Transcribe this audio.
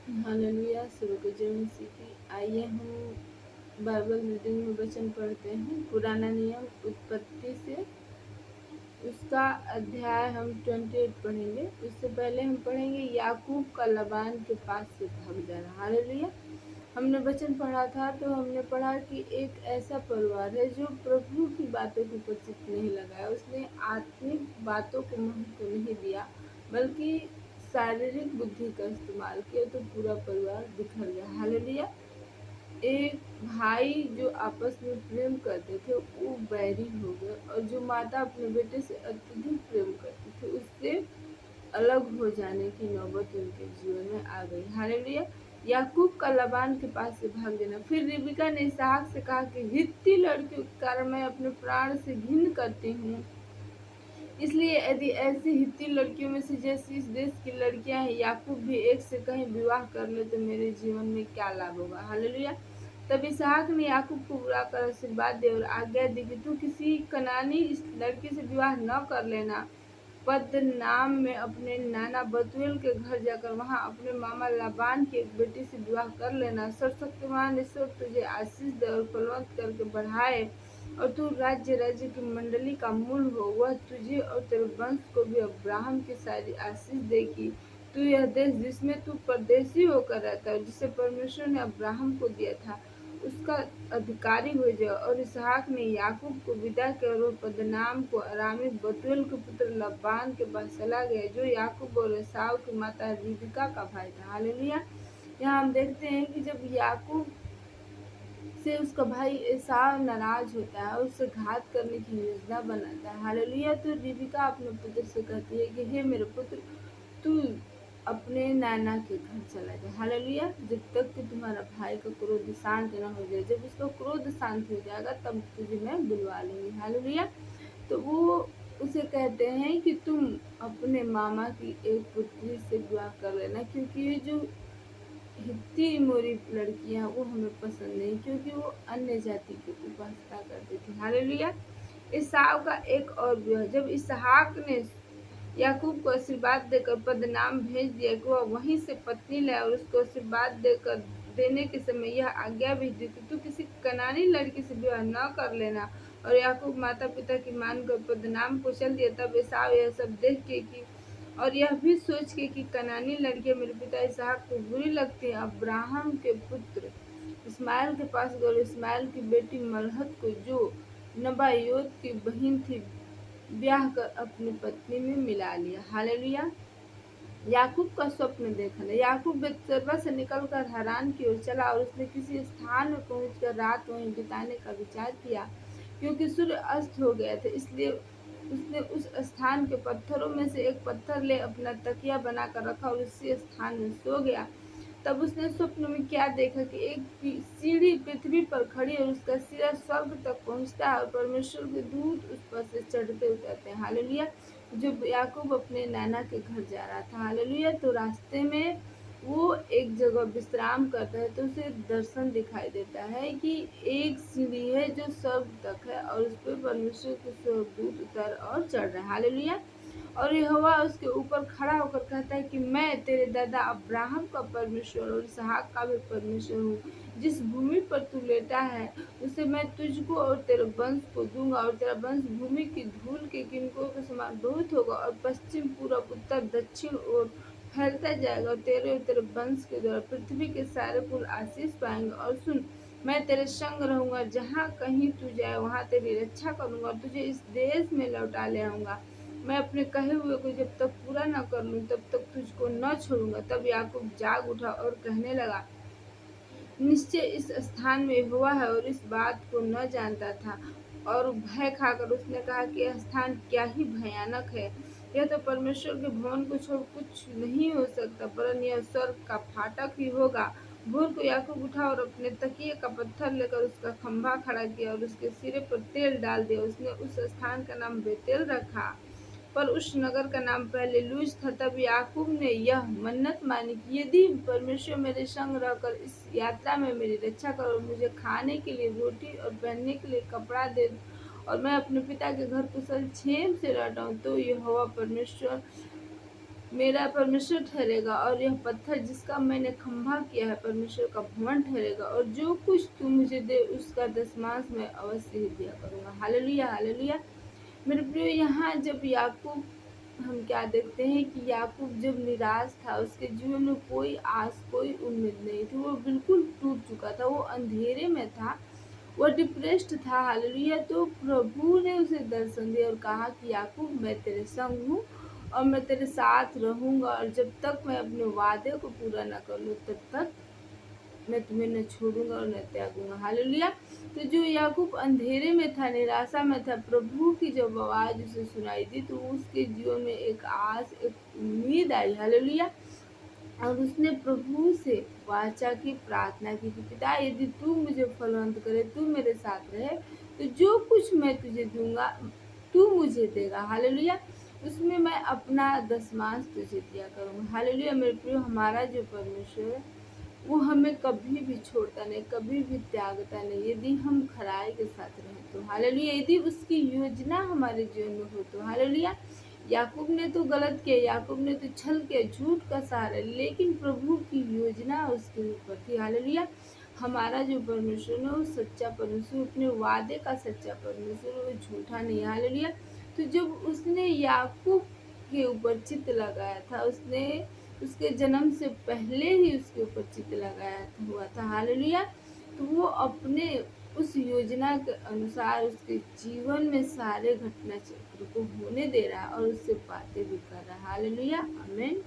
Hallelujah. सबको जय मसीह की। आइए हम बाइबल रीडिंग में वचन पढ़ते हैं। पुराना नियम उत्पत्ति से उसका अध्याय हम 28 पढ़ेंगे। उससे पहले हम पढ़ेंगे याकूब का लबान के पास से भाग जाना। हालेलुया। हमने वचन पढ़ा था तो हमने पढ़ा कि एक ऐसा परिवार है जो प्रभु की बातों को ऊपर चित्त नहीं लगाया, उसने आत्मिक बातों को महत्व नहीं दिया बल्कि शारीरिक बुद्धि का इस्तेमाल किया, तो पूरा परिवार बिखर गया। हालेलुया। एक भाई जो आपस में प्रेम करते थे वो बैरी हो गए, और जो माता अपने बेटे से अत्यधिक प्रेम करती थी उससे अलग हो जाने की नौबत उनके जीवन में आ गई। हालेलुया। याकूब का लबान के पास से भाग देना। फिर रिबिका ने इसहाक से कहा कि हित्ती लड़कियों के कारण मैं अपने प्राण से घिन करती हूँ, इसलिए यदि ऐसी हित्ती लड़कियों में से जैसी इस देश की लड़कियां हैं याकूब भी एक से कहीं विवाह कर ले तो मेरे जीवन में क्या लाभ होगा। हालेलुया। तब इसहाक ने याकूब को बुलाकर आशीर्वाद दिया और आज्ञा दी कि तू किसी कनानी इस लड़की से विवाह न कर लेना। पद्दनाम में अपने नाना बतूएल के घर जाकर वहां अपने मामा लाबान की एक बेटी से विवाह कर लेना। सर्वशक्तिमान ईश्वर तुझे आशीष दे और फलवंत करके बढ़ाए, और तू राज्य राज्य की मंडली का मूल हो। वह तुझे और तेरे वंश को भी अब्राहम की सारी आशीष दे कि तू यह देश जिसमें तू परदेशी होकर रहता है, जिसे परमेश्वर ने अब्राहम को दिया था, उसका अधिकारी हो जाए। और इसहाक ने याकूब को विदा किया और वह पद्दनाम को अरामी बतूएल के पुत्र लबान के पास चला गया, जो याकूब और एसाव की माता रिबका का भाई था। हालेलुया। यहाँ हम देखते हैं कि जब याकूब से उसका भाई एसाव नाराज होता है और उससे घात करने की योजना बनाता है। हालेलुया। तो रिबका अपने पुत्र से कहती है कि हे मेरे पुत्र, तू अपने नाना के घर चला जा। हालेलुया। जब तक कि तुम्हारा भाई का क्रोध शांत न हो जाए, जब उसका क्रोध शांत हो जाएगा तब तुझे मैं बुलवा लूंगी। हालेलुया। तो वो उसे कहते हैं कि तुम अपने मामा की एक पुत्री से विवाह कर लेना, क्योंकि ये जो हित्ती मोरी लड़कियां वो हमें पसंद नहीं, क्योंकि वो अन्य जाति की उपासना करती थी। हालेलुया। एसाव का एक और विवाह। जब इसहाक ने याकूब को आशीर्वाद देकर पद्दनाम भेज दिया कि वह वहीं से पत्नी लाए, और उसको आशीर्वाद देने के समय यह आज्ञा भी दी कि तू किसी कनानी लड़की से विवाह न कर लेना। और याकूब माता पिता की मानकर पद्दनाम को चल दिया। तब एसाव यह सब देख के कि और यह भी सोच के कि कनानी लड़कियां मेरे पिता इसहाक को बुरी लगती हैं, अब्राहम के पुत्र इस्माइल के पास गए और इस्माइल की बेटी मलहत को, जो नबायोत की बहन थी, ब्याह कर अपनी पत्नी में मिला लिया। हालेलुया। याकूब का स्वप्न देखना। याकूब बेतसेबा से निकलकर हारान की ओर चला, और उसने किसी स्थान में पहुंचकर रात वहीं बिताने का विचार किया, क्योंकि सूर्य अस्त हो गया था। इसलिए उसने उस स्थान के पत्थरों में से एक पत्थर ले अपना तकिया बनाकर रखा और उसी स्थान में सो गया। तब उसने स्वप्न में क्या देखा कि एक सीढ़ी पृथ्वी पर खड़ी और उसका सिरा स्वर्ग तक पहुंचता है, और परमेश्वर के दूत उस पर से चढ़ते उतरते हैं। हालेलुया। जब याकूब अपने नाना के घर जा रहा था, हालेलुया, तो रास्ते में वो एक जगह विश्राम करता है, तो उसे दर्शन दिखाई देता है कि एक सीढ़ी है जो स्वर्ग तक है, और उस पर परमेश्वर के स्वर्गदूत उतर और चढ़ रहा है। हालेलुया। और यहोवा उसके ऊपर खड़ा होकर कहता है कि मैं तेरे दादा अब्राहम का परमेश्वर और इसहाक का भी परमेश्वर हूँ। जिस भूमि पर तू लेटा है उसे मैं तुझको और तेरे वंश को दूंगा, और तेरा वंश भूमि की धूल के किनकों के समान बहुत होगा, और पश्चिम पूरब उत्तर दक्षिण ओर फैलता जाएगा, और तेरे वंश के द्वारा पृथ्वी के सारे कुल आशीष पाएंगे। और सुन, मैं तेरे संग रहूंगा, जहाँ कहीं तू जाए वहां तेरी रक्षा करूंगा, और तुझे इस देश में लौटा ले आऊंगा। मैं अपने कहे हुए को जब तक पूरा न कर लूं तब तक तुझको न छोड़ूंगा। तब याकूब जाग उठा और कहने लगा, निश्चय इस स्थान में यहोवा है, और इस बात को न जानता था। और भय खाकर उसने कहा कि यह स्थान क्या ही भयानक है, यह तो परमेश्वर के भवन को छोड़ कुछ नहीं हो सकता, वरन यह स्वर्ग का फाटक ही होगा। भोर को याकूब उठा और अपने तकिए का पत्थर लेकर उसका खंभा खड़ा किया और उसके सिरे पर तेल डाल दिया। उसने उस स्थान का नाम बेतेल रखा, पर उस नगर का नाम पहले लूज था। तब याकूब ने यह मन्नत मानी कि यदि परमेश्वर मेरे संग रहकर इस यात्रा में मेरी रक्षा करे और मुझे खाने के लिए रोटी और पहनने के लिए कपड़ा दे, और मैं अपने पिता के घर कुशल क्षेम से लौट आऊं, तो यहोवा परमेश्वर मेरा परमेश्वर ठहरेगा, और यह पत्थर जिसका मैंने खंभा किया है परमेश्वर का भवन ठहरेगा, और जो कुछ तू मुझे दे उसका दसमांश मैं अवश्य ही दिया करूँगा। Hallelujah, hallelujah. मेरे प्रियो, यहाँ जब याकूब, हम क्या देखते हैं कि याकूब जब निराश था, उसके जीवन में कोई आस, कोई उम्मीद नहीं थी, वो बिल्कुल टूट चुका था, वो अंधेरे में था, वो डिप्रेस्ड था। हालेलुया। तो प्रभु ने उसे दर्शन दिया और कहा कि याकूब, मैं तेरे संग हूँ और मैं तेरे साथ रहूंगा, और जब तक मैं अपने वादे को पूरा न कर लूँ तब तक मैं तुम्हें न छोड़ूंगा और न त्यागूंगा। हालेलुया। तो जो याकूब अंधेरे में था, निराशा में था, प्रभु की जब आवाज उसे सुनाई दी तो उसके जीवन में एक आस, एक उम्मीद आई। हालेलुया। और उसने प्रभु से वाचा की, प्रार्थना की कि पिता, यदि तू मुझे फलवंत करे, तू मेरे साथ रहे, तो जो कुछ मैं तुझे दूंगा तू मुझे देगा। हालेलुया। उसमें मैं अपना दसमांश तुझे दिया करूंगा। हालेलुया। मेरे प्रियो, हमारा जो परमेश्वर है वो हमें कभी भी छोड़ता नहीं, कभी भी त्यागता नहीं, यदि हम खराई के साथ रहें तो। हालेलुया। यदि उसकी योजना हमारे जीवन में हो तो। हालेलुया। याकूब ने तो गलत किया, याकूब ने तो छल किया, झूठ का सहारा, लेकिन प्रभु की योजना उसके ऊपर थी। हालेलुया। हमारा जो परमेश्वर है वो सच्चा परमेश्वर, अपने वादे का सच्चा परमेश्वर, वो झूठा नहीं। हालेलुया। तो जब उसने याकूब के ऊपर चित्त लगाया था, उसने उसके जन्म से पहले ही उसके ऊपर चित्त लगाया हुआ था। हालेलुया। तो वो अपने उस योजना के अनुसार उसके जीवन में सारे घटना चक्र को होने दे रहा है और उससे बातें भी कर रहा है। हालेलुया, आमीन।